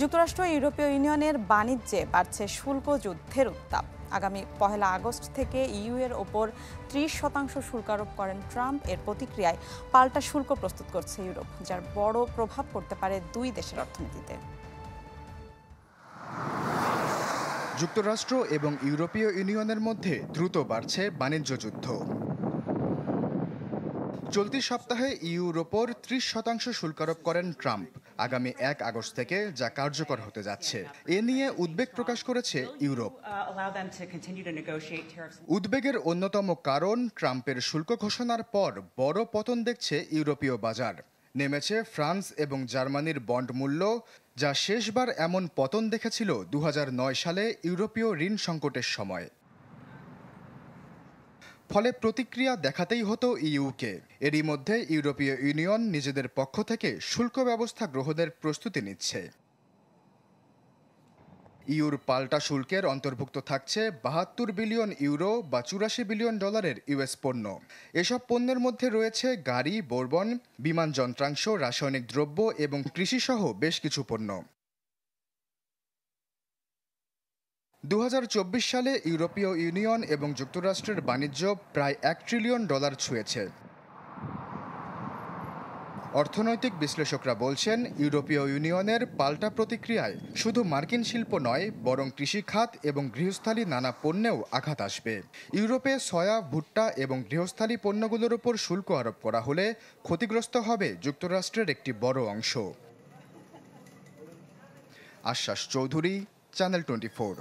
যুক্তরাষ্ট্র ও ইউরোপীয় ইউনিয়নের বাণিজ্যে বাড়ছে শুল্ক যুদ্ধের উত্তাপ। আগামী ১ আগস্ট থেকে ইইউ এর ওপর ৩০% শুল্ক আরোপ করেন ট্রাম্প। এর প্রতিক্রিয়ায় পাল্টা শুল্ক প্রস্তুত করছে ইউরোপ, যার বড় প্রভাব পড়তে পারে দুই দেশের অর্থনীতিতে। যুক্তরাষ্ট্র এবং ইউরোপীয় ইউনিয়নের মধ্যে দ্রুত বাড়ছে বাণিজ্য যুদ্ধ। চলতি সপ্তাহে ইইউর ওপর ৩০% শুল্ক আরোপ করেন ট্রাম্প আগামী ১ আগস্ট থেকে, যা কার্যকর হতে যাচ্ছে। এ নিয়ে উদ্বেগ প্রকাশ করেছে ইউরোপ। উদ্বেগের অন্যতম কারণ, ট্রাম্পের শুল্ক ঘোষণার পর বড় পতন দেখছে ইউরোপীয় বাজার। নেমেছে ফ্রান্স এবং জার্মানির বন্ড মূল্য, যা শেষবার এমন পতন দেখেছিল ২০০৯ সালে ইউরোপীয় ঋণ সংকটের সময়। ফলে প্রতিক্রিয়া দেখাতেই হতো ইইউকে। এরই মধ্যে ইউরোপীয় ইউনিয়ন নিজেদের পক্ষ থেকে শুল্ক ব্যবস্থা গ্রহণের প্রস্তুতি নিচ্ছে। ইইউর পাল্টা শুল্কের অন্তর্ভুক্ত থাকছে ৭২ বিলিয়ন ইউরো বা ৮৪ বিলিয়ন ডলারের ইউএস পণ্য। এসব পণ্যের মধ্যে রয়েছে গাড়ি, বোরবন, বিমান যন্ত্রাংশ, রাসায়নিক দ্রব্য এবং কৃষিসহ বেশ কিছু পণ্য। ২০২৪ সালে ইউরোপীয় ইউনিয়ন এবং যুক্তরাষ্ট্রের বাণিজ্য প্রায় $১ ট্রিলিয়ন ছুঁয়েছে। অর্থনৈতিক বিশ্লেষকরা বলছেন, ইউরোপীয় ইউনিয়নের পাল্টা প্রতিক্রিয়ায় শুধু মার্কিন শিল্প নয়, বরং কৃষিখাত এবং গৃহস্থালী নানা পণ্যেও আঘাত আসবে। ইউরোপে সয়া, ভুট্টা এবং গৃহস্থালী পণ্যগুলোর উপর শুল্ক আরোপ করা হলে ক্ষতিগ্রস্ত হবে যুক্তরাষ্ট্রের একটি বড় অংশ। আশ্বাস চৌধুরী, চ্যানেল 24।